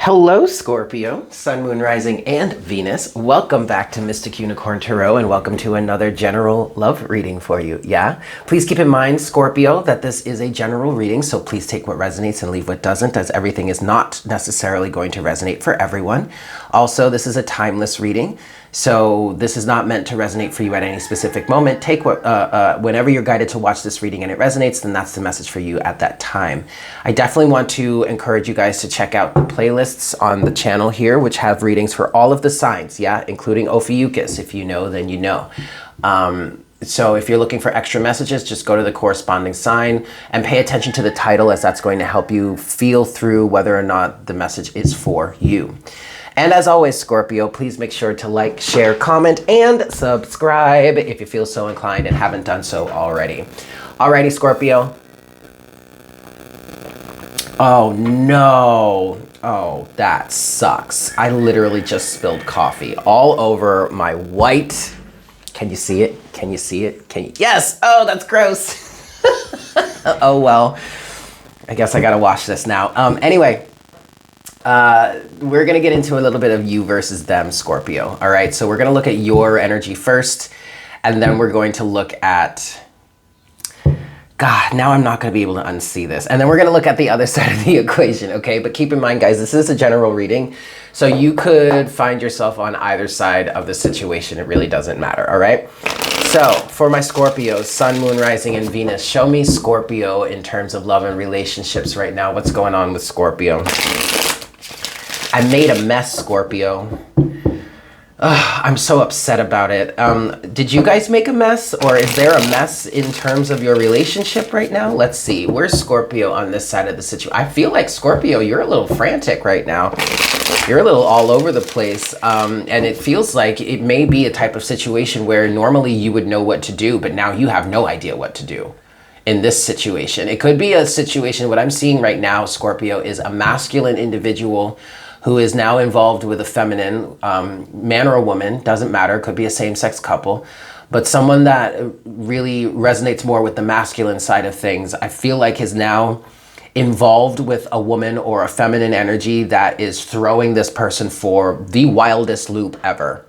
Hello, Scorpio, Sun, Moon, Rising, and Venus. Welcome back to Mystic Unicorn Tarot, and welcome to another general love reading for you. Yeah? Please keep in mind, Scorpio, that this is a general reading, so please take what resonates and leave what doesn't, as everything is not necessarily going to resonate for everyone. Also, this is a timeless reading, so this is not meant to resonate for you at any specific moment. Take what, whenever you're guided to watch this reading and it resonates, then that's the message for you at that time. I definitely want to encourage you guys to check out the playlists on the channel here, which have readings for all of the signs, yeah, including Ophiuchus. If you know, then you know. So if you're looking for extra messages, just go to the corresponding sign and pay attention to the title, as that's going to help you feel through whether or not the message is for you. And as always, Scorpio, please make sure to like, share, comment, and subscribe if you feel so inclined and haven't done so already. Alrighty, Scorpio. Oh no. Oh, that sucks. I literally just spilled coffee all over my white. Can you see it? Can you see it? Can you? Yes. Oh, that's gross. Oh, well, I guess I gotta wash this now. Anyway, we're gonna get into a little bit of you versus them, Scorpio. All right, so we're gonna look at your energy first, and then we're going to look at, God, now I'm not going to be able to unsee this. And then we're going to look at the other side of the equation, okay? But keep in mind, guys, this is a general reading. So you could find yourself on either side of the situation. It really doesn't matter, all right? So for my Scorpios, Sun, Moon, Rising, and Venus, show me Scorpio in terms of love and relationships right now. What's going on with Scorpio? I made a mess, Scorpio. I'm so upset about it. Did you guys make a mess, or is there a mess in terms of your relationship right now? Let's see. Where's Scorpio on this side of the situation? I feel like, Scorpio, you're a little frantic right now. You're a little all over the place. And it feels like it may be a type of situation where normally you would know what to do, but now you have no idea what to do in this situation. It could be a situation, what I'm seeing right now, Scorpio, is a masculine individual who is now involved with a feminine, man or a woman, doesn't matter, could be a same-sex couple, but someone that really resonates more with the masculine side of things, I feel like is now involved with a woman or a feminine energy that is throwing this person for the wildest loop ever.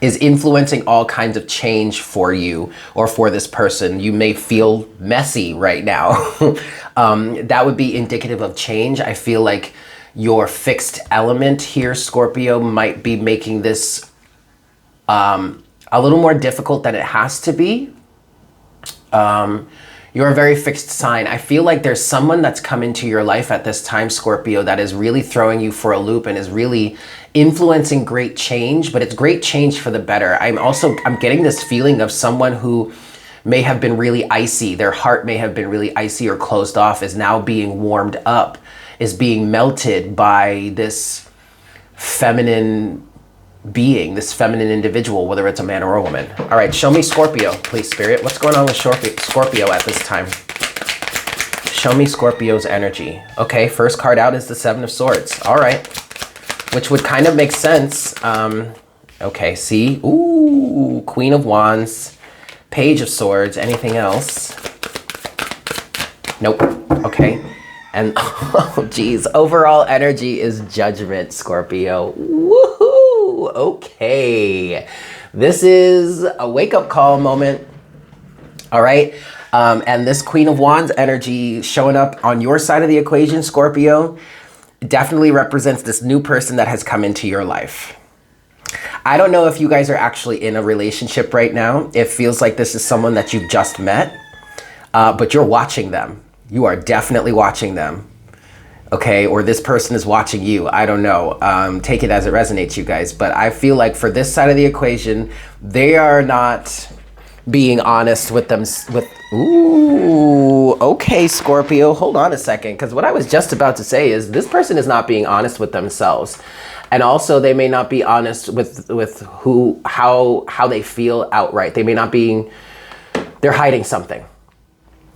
Is influencing all kinds of change for you or for this person. You may feel messy right now. That would be indicative of change. I feel like your fixed element here, Scorpio, might be making this a little more difficult than it has to be. You're a very fixed sign. I feel like there's someone that's come into your life at this time, Scorpio, that is really throwing you for a loop and is really influencing great change, but it's great change for the better. I'm getting this feeling of someone who may have been really icy. Their heart may have been really icy or closed off, is now being warmed up, is being melted by this feminine being, this feminine individual, whether it's a man or a woman. All right, show me Scorpio, please, Spirit. What's going on with Scorpio at this time? Show me Scorpio's energy. Okay, first card out is the Seven of Swords. All right, which would kind of make sense. Okay, see? Ooh, Queen of Wands, Page of Swords. Anything else? Nope. Okay. And, oh, geez, overall energy is Judgment, Scorpio. Woohoo! Okay. This is a wake-up call moment. All right. And this Queen of Wands energy showing up on your side of the equation, Scorpio, definitely represents this new person that has come into your life. I don't know if you guys are actually in a relationship right now. It feels like this is someone that you've just met, but you're watching them. You are definitely watching them. Okay, or this person is watching you. I don't know. Take it as it resonates, you guys. But I feel like for this side of the equation, they are not being honest with them. Ooh, okay, Scorpio, hold on a second. Because what I was just about to say is this person is not being honest with themselves. And also they may not be honest with how they feel outright. They may not be, they're hiding something.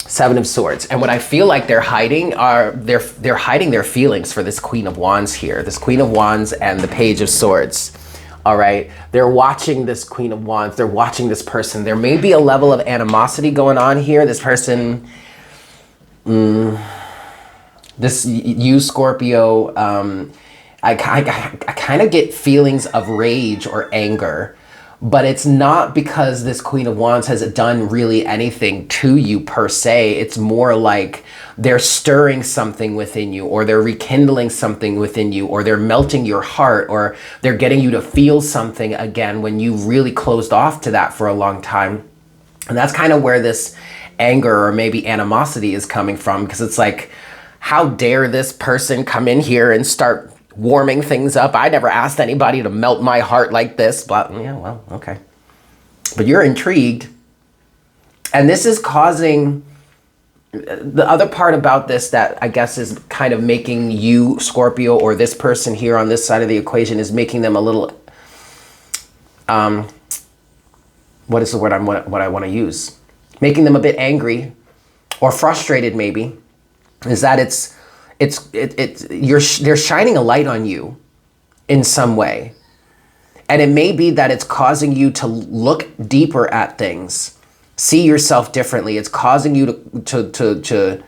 Seven of Swords. And what I feel like they're hiding are, they're hiding their feelings for this Queen of Wands here. This Queen of Wands and the Page of Swords. All right. They're watching this Queen of Wands. They're watching this person. There may be a level of animosity going on here. This person, This, you Scorpio, I kind of get feelings of rage or anger, but it's not because this Queen of Wands has done really anything to you per se. It's more like they're stirring something within you, or they're rekindling something within you, or they're melting your heart, or they're getting you to feel something again when you really closed off to that for a long time. And that's kind of where this anger or maybe animosity is coming from, because it's like, how dare this person come in here and start warming things up? I never asked anybody to melt my heart like this. But yeah, well, okay. But you're intrigued. And this is causing, the other part about this that I guess is kind of making you, Scorpio, or this person here on this side of the equation, is making them a little, what is the word what I want to use? Making them a bit angry or frustrated maybe, is that they're shining a light on you in some way. And it may be that it's causing you to look deeper at things, see yourself differently. It's causing you to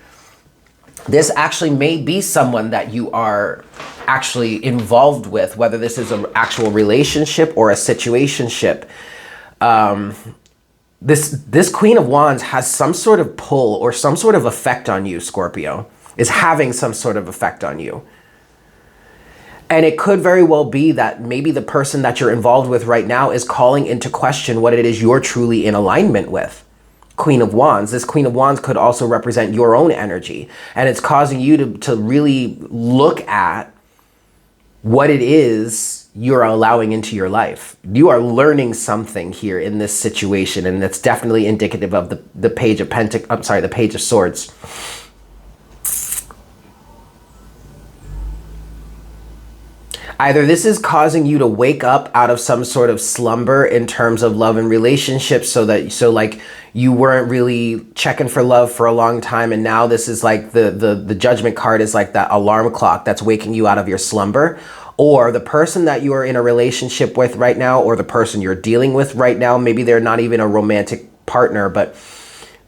this actually may be someone that you are actually involved with, whether this is an actual relationship or a situationship. This Queen of Wands has some sort of pull or some sort of effect on you, Scorpio, is having some sort of effect on you. And it could very well be that maybe the person that you're involved with right now is calling into question what it is you're truly in alignment with. Queen of Wands. This Queen of Wands could also represent your own energy. And it's causing you to really look at what it is you're allowing into your life. You are learning something here in this situation, and that's definitely indicative of the Page of the Page of Swords. Either this is causing you to wake up out of some sort of slumber in terms of love and relationships, so like you weren't really checking for love for a long time, and now this is like the Judgment card is like that alarm clock that's waking you out of your slumber. Or the person that you are in a relationship with right now, or the person you're dealing with right now, maybe they're not even a romantic partner, but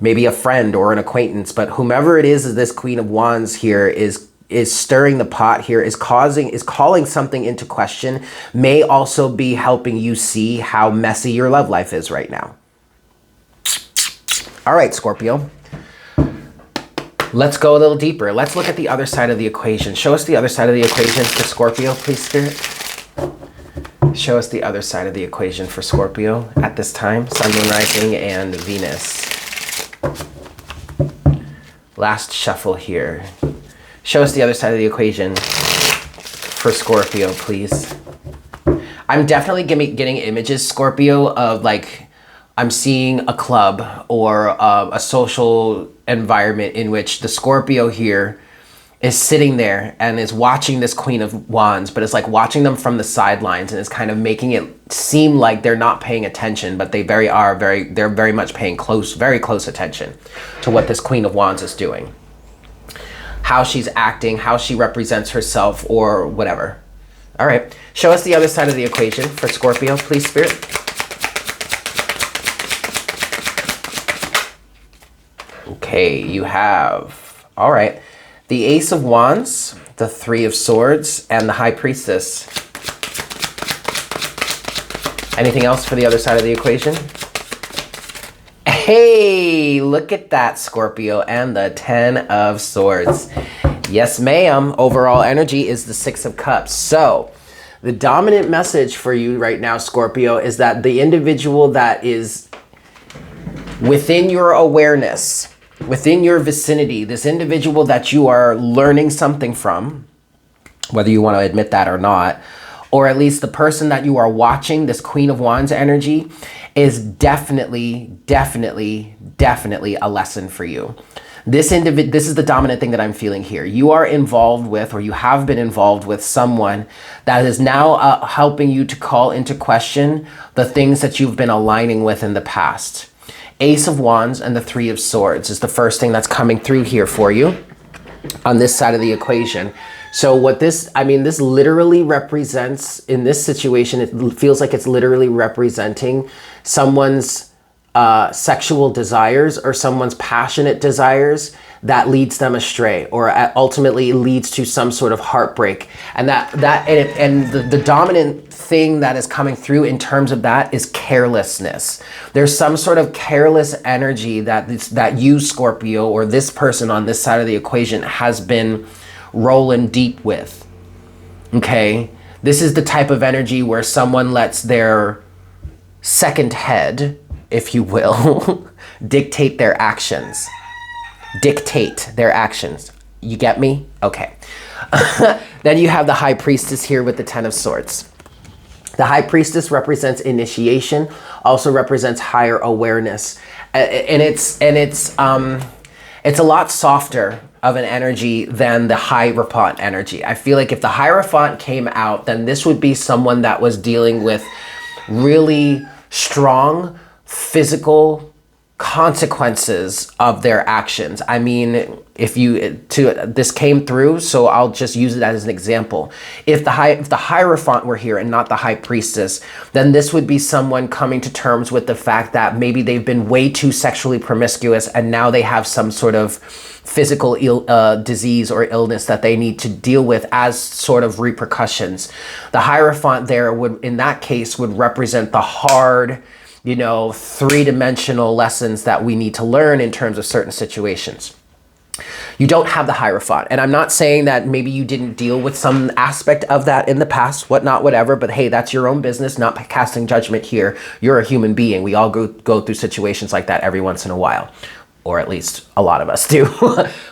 maybe a friend or an acquaintance, but whomever it is this Queen of Wands here is stirring the pot here, is calling something into question, may also be helping you see how messy your love life is right now. All right, Scorpio. Let's go a little deeper. Let's look at the other side of the equation. Show us the other side of the equation for Scorpio, please, Spirit. Show us the other side of the equation for Scorpio at this time. Sun, Moon, Rising, and Venus. Last shuffle here. Show us the other side of the equation for Scorpio, please. I'm definitely getting images, Scorpio, of like, I'm seeing a club or a social environment in which the Scorpio here is sitting there and is watching this Queen of Wands, but it's like watching them from the sidelines, and it's kind of making it seem like they're not paying attention, but they're very much paying very close attention to what this Queen of Wands is doing. How she's acting, how she represents herself, or whatever. All right, show us the other side of the equation for Scorpio, please, Spirit. Okay, you have, all right, the Ace of Wands, the Three of Swords, and the High Priestess. Anything else for the other side of the equation? Hey, look at that, Scorpio, and the Ten of Swords. Yes, ma'am. Overall energy is the Six of Cups. So the dominant message for you right now, Scorpio, is that the individual that is within your awareness, within your vicinity, this individual that you are learning something from, whether you want to admit that or not, or at least the person that you are watching, this Queen of Wands energy, is definitely a lesson for you. This is the dominant thing that I'm feeling here. You are involved with, or you have been involved with, someone that is now helping you to call into question the things that you've been aligning with in the past. Ace of Wands and the Three of Swords is the first thing that's coming through here for you on this side of the equation. So what this literally represents in this situation, it feels like it's literally representing someone's sexual desires or someone's passionate desires that leads them astray, or ultimately leads to some sort of heartbreak. And the dominant thing that is coming through in terms of that is carelessness. There's some sort of careless energy that you, Scorpio, or this person on this side of the equation has been rolling deep with. Okay? This is the type of energy where someone lets their second head, if you will, dictate their actions. Dictate their actions. You get me? Okay. Then you have the High Priestess here with the Ten of Swords. The High Priestess represents initiation, also represents higher awareness. And it's a lot softer of an energy than the Hierophant energy. I feel like if the Hierophant came out, then this would be someone that was dealing with really strong physical consequences of their actions. I mean, this came through, so I'll just use it as an example. If the Hierophant were here and not the High Priestess, then this would be someone coming to terms with the fact that maybe they've been way too sexually promiscuous and now they have some sort of physical disease or illness that they need to deal with as sort of repercussions. The Hierophant there would, in that case, would represent the hard, three-dimensional lessons that we need to learn in terms of certain situations. You don't have the Hierophant. And I'm not saying that maybe you didn't deal with some aspect of that in the past, whatnot, whatever, but hey, that's your own business, not casting judgment here. You're a human being. We all go through situations like that every once in a while, or at least a lot of us do.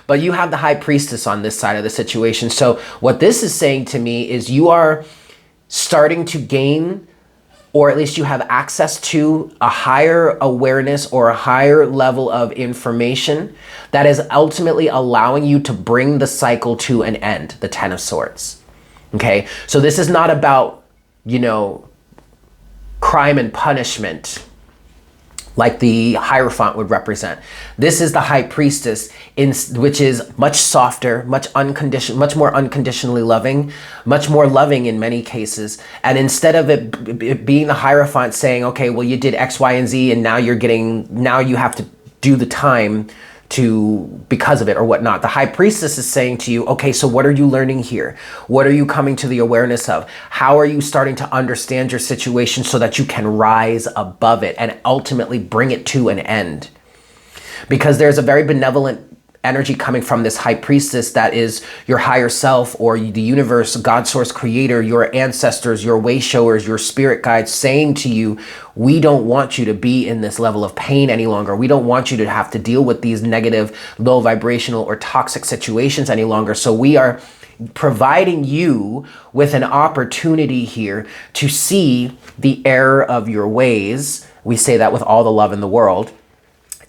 But you have the High Priestess on this side of the situation. So what this is saying to me is you are starting to gain, or at least you have access to, a higher awareness or a higher level of information that is ultimately allowing you to bring the cycle to an end, the Ten of Swords. Okay, so this is not about, crime and punishment like the Hierophant would represent. This is the High Priestess, which is much softer, much more unconditionally loving, much more loving in many cases. And instead of it being the Hierophant saying, okay, well, you did X, Y, and Z, and now you have to do the time because of it or whatnot. The High Priestess is saying to you, okay, so what are you learning here? What are you coming to the awareness of? How are you starting to understand your situation so that you can rise above it and ultimately bring it to an end? Because there's a very benevolent energy coming from this High Priestess that is your higher self, or the universe, God source creator, your ancestors, your way showers, your spirit guides saying to you, we don't want you to be in this level of pain any longer. We don't want you to have to deal with these negative, low vibrational or toxic situations any longer. So we are providing you with an opportunity here to see the error of your ways. We say that with all the love in the world.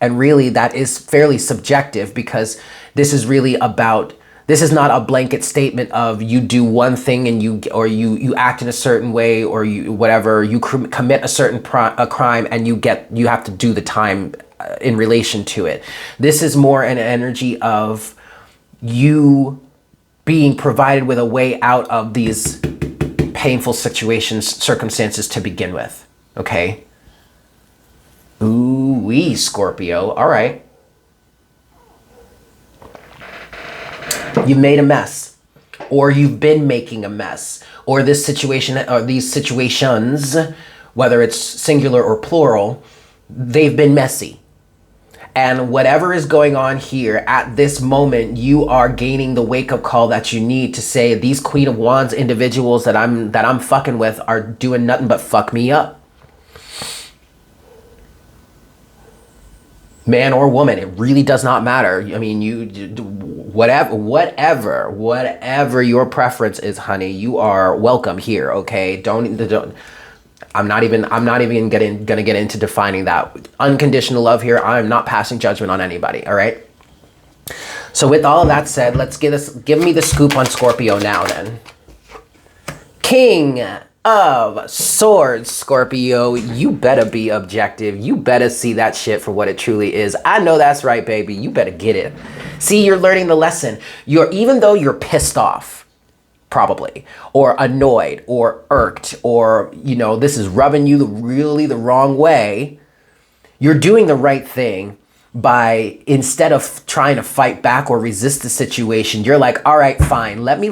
And really that is fairly subjective, because this is really about, this is not a blanket statement of you do one thing and you act in a certain way, or you commit a certain crime and you have to do the time in relation to it. This is more an energy of you being provided with a way out of these painful circumstances to begin with. Okay. Ooh-wee, Scorpio. All right. You made a mess, or you've been making a mess, or this situation, or these situations, whether it's singular or plural, they've been messy. And whatever is going on here at this moment, you are gaining the wake-up call that you need to say, these Queen of Wands individuals that I'm fucking with are doing nothing but fuck me up. Man or woman, it really does not matter. I mean, whatever your preference is, honey, you are welcome here. Okay, don't. I'm not even gonna get into defining that. Unconditional love here. I'm not passing judgment on anybody. All right. So with all of that said, give me the scoop on Scorpio now. Then, King of Swords, Scorpio, you better be objective. You better see that shit for what it truly is. I know that's right, baby. You better get it. See, you're learning the lesson. Even though you're pissed off, probably, or annoyed, or irked, or, this is rubbing you really the wrong way, you're doing the right thing. by instead of trying to fight back or resist the situation, you're like, all right, fine. Let me,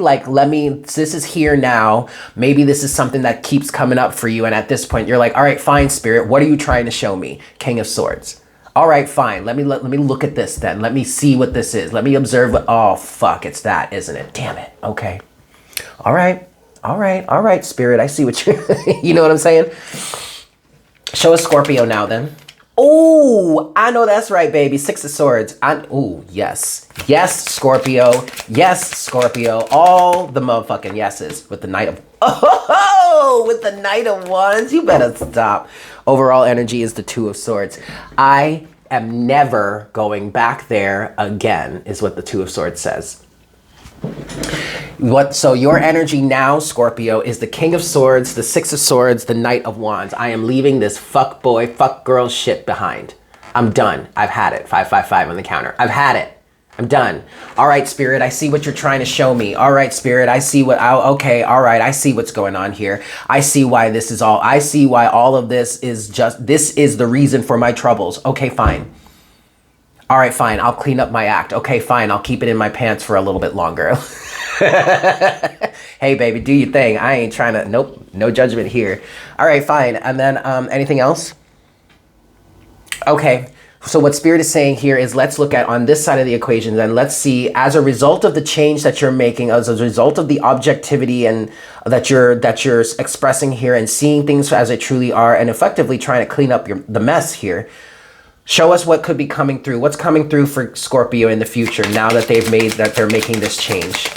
this is here now. Maybe this is something that keeps coming up for you. And at this point, you're like, all right, fine, Spirit. What are you trying to show me? King of Swords. All right, fine. Let me look at this then. Let me see what this is. Let me observe what, oh, fuck, it's that, isn't it? Damn it. Okay. All right. All right. All right, Spirit. I see what you, you know what I'm saying? Show us Scorpio now then. Oh, I know that's right, baby. Six of Swords. Oh, yes. Yes, Scorpio. Yes, Scorpio. All the motherfucking yeses with the Knight of... Oh, with the Knight of Wands. You better stop. Overall energy is the Two of Swords. I am never going back there again, is what the Two of Swords says. So your energy now, Scorpio, is the King of Swords, the Six of Swords, the Knight of Wands. I am leaving this fuck boy, fuck girl shit behind. I'm done. I've had it. 555 on the counter. I've had it. I'm done. All right, Spirit, I see what you're trying to show me. All right, Spirit, I see what, okay, all right, I see what's going on here. I see why this is all, I see why all of this is just, this is the reason for my troubles. Okay, fine. All right, fine, I'll clean up my act. Okay, fine, I'll keep it in my pants for a little bit longer. Hey, baby, do your thing. I ain't trying to, nope, no judgment here. All right, fine. And then anything else? Okay, so what Spirit is saying here is let's look at on this side of the equation, then let's see, as a result of the change that you're making, as a result of the objectivity and that you're expressing here and seeing things as they truly are and effectively trying to clean up the mess here. Show us what could be coming through. What's coming through for Scorpio in the future now that they're making this change.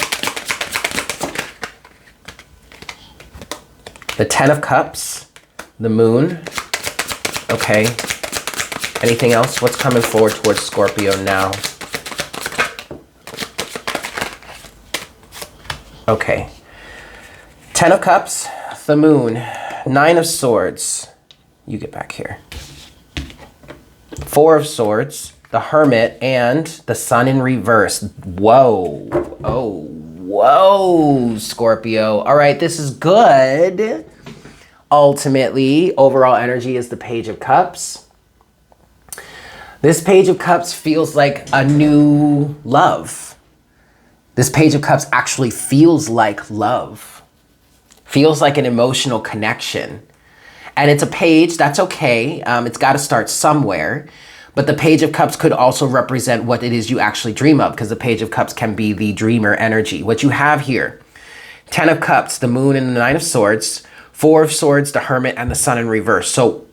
The Ten of Cups, the Moon. Okay. Anything else? What's coming forward towards Scorpio now? Okay. Ten of Cups, the Moon, Nine of Swords. You get back here. Four of Swords, the Hermit, and the Sun in reverse. Whoa. Oh, whoa, Scorpio. All right, this is good. Ultimately, overall energy is the Page of Cups. This Page of Cups feels like a new love. This Page of Cups actually feels like love. Feels like an emotional connection. And it's a page, that's okay. It's got to start somewhere. But the Page of Cups could also represent what it is you actually dream of, because the Page of Cups can be the dreamer energy. What you have here, Ten of Cups, the Moon and the Nine of Swords, Four of Swords, the Hermit, and the Sun in reverse. So,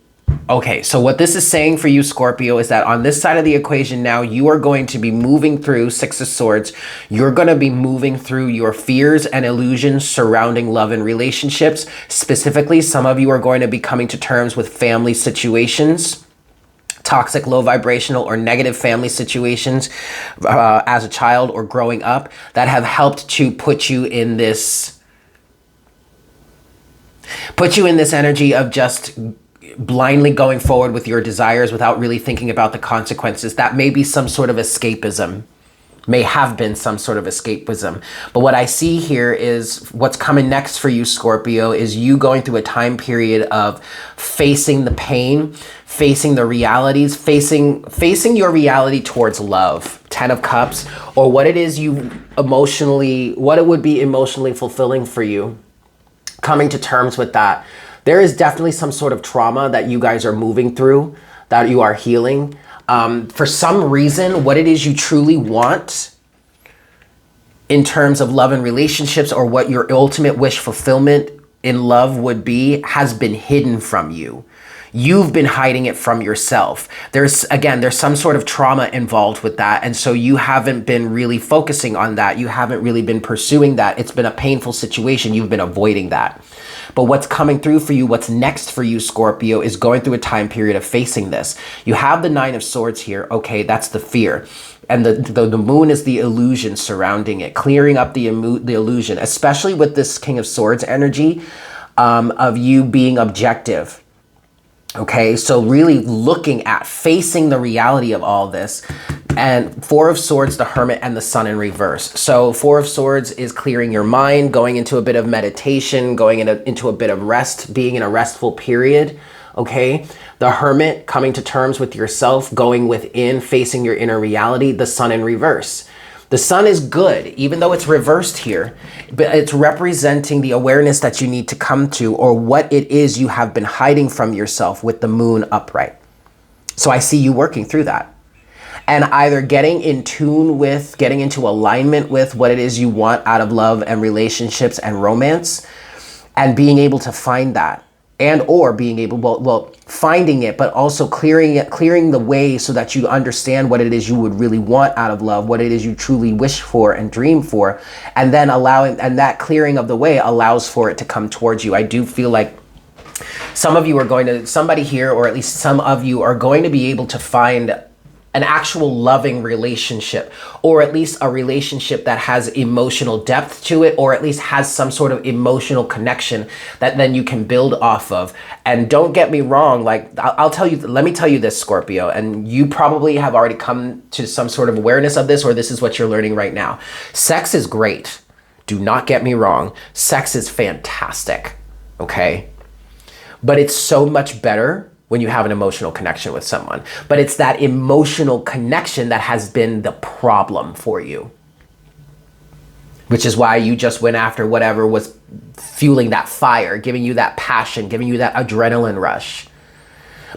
okay, so what this is saying for you, Scorpio, is that on this side of the equation now, you are going to be moving through Six of Swords. You're going to be moving through your fears and illusions surrounding love and relationships. Specifically, some of you are going to be coming to terms with family situations, toxic, low vibrational, or negative family situations as a child or growing up that have helped to put you in this energy of just blindly going forward with your desires without really thinking about the consequences. That may be some sort of escapism, may have been some sort of escapism. But what I see here is what's coming next for you, Scorpio, is you going through a time period of facing the pain, facing the realities, facing your reality towards love, Ten of Cups, or what it is what it would be emotionally fulfilling for you, coming to terms with that. There is definitely some sort of trauma that you guys are moving through, that you are healing. For some reason, what it is you truly want in terms of love and relationships, or what your ultimate wish fulfillment in love would be, has been hidden from you. You've been hiding it from yourself. There's some sort of trauma involved with that. And so you haven't been really focusing on that. You haven't really been pursuing that. It's been a painful situation. You've been avoiding that. But what's coming through for you, what's next for you, Scorpio, is going through a time period of facing this. You have the Nine of Swords here. Okay, that's the fear. And the Moon is the illusion surrounding it, clearing up the illusion, especially with this King of Swords energy of you being objective. Okay, so really looking at facing the reality of all this. And Four of Swords, the Hermit, and the Sun in reverse. So Four of Swords is clearing your mind, going into a bit of meditation, going into a bit of rest, being in a restful period. okay? The Hermit, coming to terms with yourself, going within, facing your inner reality. The Sun in reverse. The Sun is good, even though it's reversed here, but it's representing the awareness that you need to come to, or what it is you have been hiding from yourself with the Moon upright. So I see you working through that. And either getting in tune with, getting into alignment with what it is you want out of love and relationships and romance, and being able to find that. And or being able, well, finding it, but also clearing the way so that you understand what it is you would really want out of love, what it is you truly wish for and dream for, and then and that clearing of the way allows for it to come towards you. I do feel like somebody here, or at least some of you, are going to be able to find an actual loving relationship, or at least a relationship that has emotional depth to it, or at least has some sort of emotional connection that then you can build off of. And don't get me wrong, like let me tell you this, Scorpio, and you probably have already come to some sort of awareness of this, or this is what you're learning right now. Sex is great. Do not get me wrong. Sex is fantastic, okay? But it's so much better when you have an emotional connection with someone. But it's that emotional connection that has been the problem for you. Which is why you just went after whatever was fueling that fire, giving you that passion, giving you that adrenaline rush.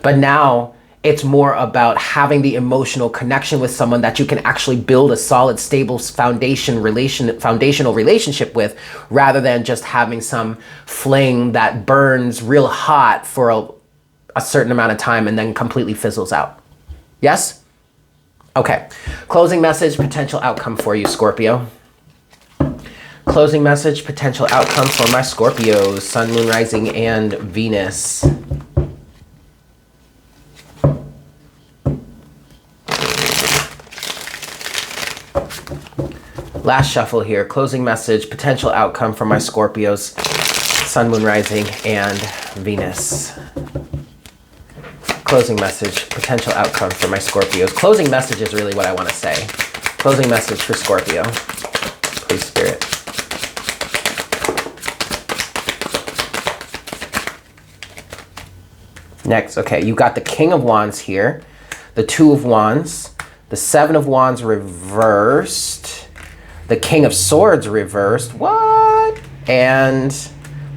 But now it's more about having the emotional connection with someone that you can actually build a solid, stable foundational relationship with, rather than just having some fling that burns real hot for a certain amount of time and then completely fizzles out. Yes? Okay. Closing message, potential outcome for you, Scorpio. Closing message, potential outcome for my Scorpios, Sun, Moon, Rising, and Venus. Last shuffle here. Closing message, potential outcome for my Scorpios, Sun, Moon, Rising, and Venus. Closing message, potential outcome for my Scorpios. Closing message is really what I want to say. Closing message for Scorpio. Please, Spirit. Next, okay, you got the King of Wands here, the Two of Wands, the Seven of Wands reversed, the King of Swords reversed, what? And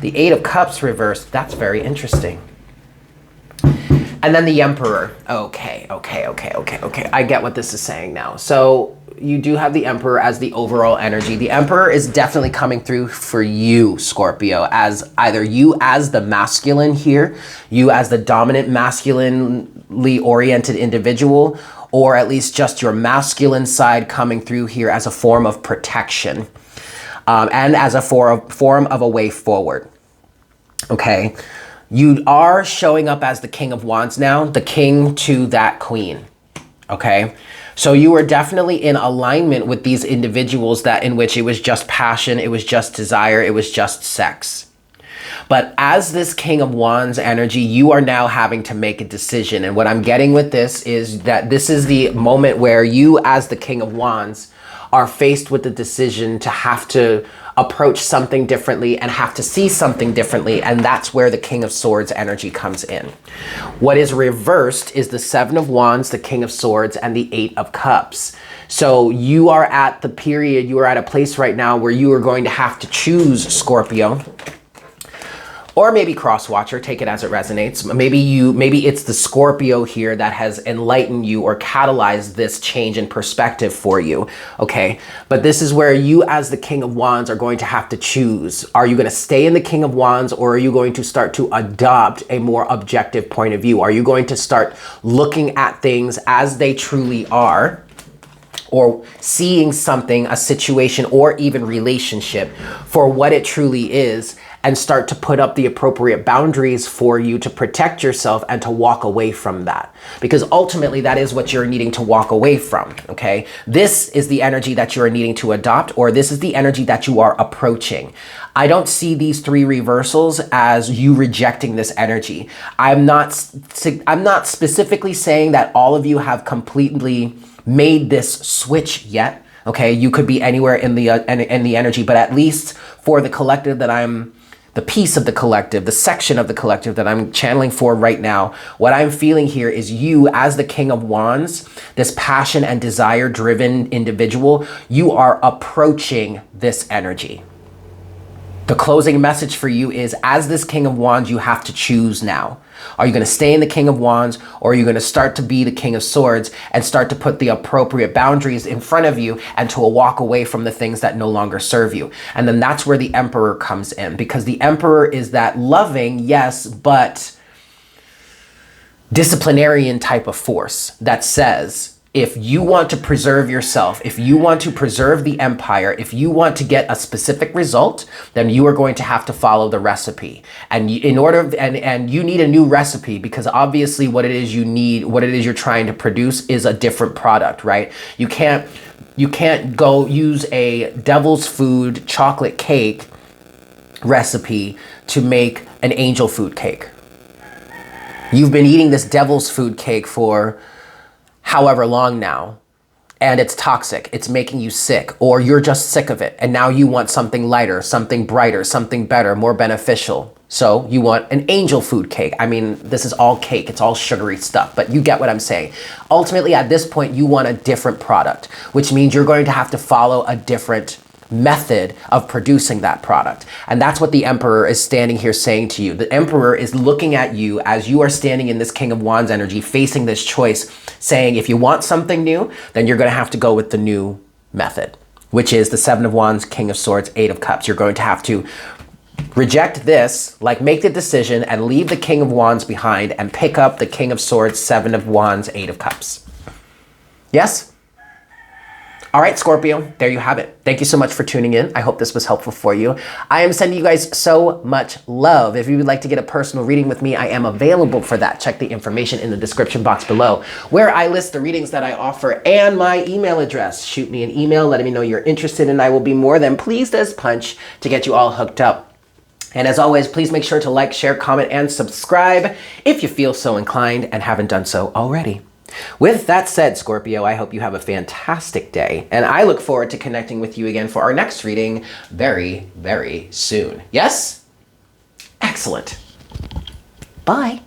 the Eight of Cups reversed. That's very interesting. And then the Emperor. Okay. I get what this is saying now. So you do have the Emperor as the overall energy. The Emperor is definitely coming through for you, Scorpio, as either you as the masculine here, you as the dominant masculinely oriented individual, or at least just your masculine side coming through here as a form of protection, and as a form of a way forward. Okay. You are showing up as the King of Wands now, the king to that queen, okay? So you are definitely in alignment with these individuals that in which it was just passion, it was just desire, it was just sex. But as this King of Wands energy, you are now having to make a decision. And what I'm getting with this is that this is the moment where you as the King of Wands are faced with the decision to have to approach something differently and have to see something differently. And that's where the King of Swords energy comes in. What is reversed is the Seven of Wands, the King of Swords, and the Eight of Cups. So you are at the period, you are at a place right now where you are going to have to choose, Scorpio, or maybe cross-watcher, take it as it resonates. Maybe it's the Scorpio here that has enlightened you or catalyzed this change in perspective for you, okay? But this is where you as the King of Wands are going to have to choose. Are you going to stay in the King of Wands, or are you going to start to adopt a more objective point of view? Are you going to start looking at things as they truly are, or seeing something, a situation, or even relationship for what it truly is, and start to put up the appropriate boundaries for you to protect yourself and to walk away from that? Because ultimately that is what you're needing to walk away from, okay? This is the energy that you are needing to adopt, or this is the energy that you are approaching. I don't see these three reversals as you rejecting this energy. I'm not specifically saying that all of you have completely made this switch yet, okay? You could be anywhere in the energy, but at least for the collective that the piece of the collective, the section of the collective that I'm channeling for right now, what I'm feeling here is you as the King of Wands, this passion and desire driven individual, you are approaching this energy. The closing message for you is, as this King of Wands, you have to choose now. Are you going to stay in the King of Wands, or are you going to start to be the King of Swords and start to put the appropriate boundaries in front of you and to walk away from the things that no longer serve you? And then that's where the Emperor comes in, because the Emperor is that loving, yes, but disciplinarian type of force that says, if you want to preserve yourself, if you want to preserve the empire, if you want to get a specific result, then you are going to have to follow the recipe. And and you need a new recipe, because obviously what it is you need, what it is you're trying to produce is a different product, right? You can't go use a devil's food chocolate cake recipe to make an angel food cake. You've been eating this devil's food cake for however long now, and it's toxic, it's making you sick, or you're just sick of it, and now you want something lighter, something brighter, something better, more beneficial. So you want an angel food cake. I mean, this is all cake, it's all sugary stuff, but you get what I'm saying. Ultimately, at this point, you want a different product, which means you're going to have to follow a different method of producing that product. And that's what the Emperor is standing here saying to you. The Emperor is looking at you as you are standing in this King of Wands energy, facing this choice, saying, if you want something new, then you're going to have to go with the new method, which is the Seven of Wands, King of Swords, Eight of Cups. You're going to have to reject this, like make the decision and leave the King of Wands behind and pick up the King of Swords, Seven of Wands, Eight of Cups. Yes? All right, Scorpio, there you have it. Thank you so much for tuning in. I hope this was helpful for you. I am sending you guys so much love. If you would like to get a personal reading with me, I am available for that. Check the information in the description box below, where I list the readings that I offer and my email address. Shoot me an email, letting me know you're interested, and I will be more than pleased as punch to get you all hooked up. And as always, please make sure to like, share, comment, and subscribe if you feel so inclined and haven't done so already. With that said, Scorpio, I hope you have a fantastic day, and I look forward to connecting with you again for our next reading very, very soon. Yes? Excellent. Bye.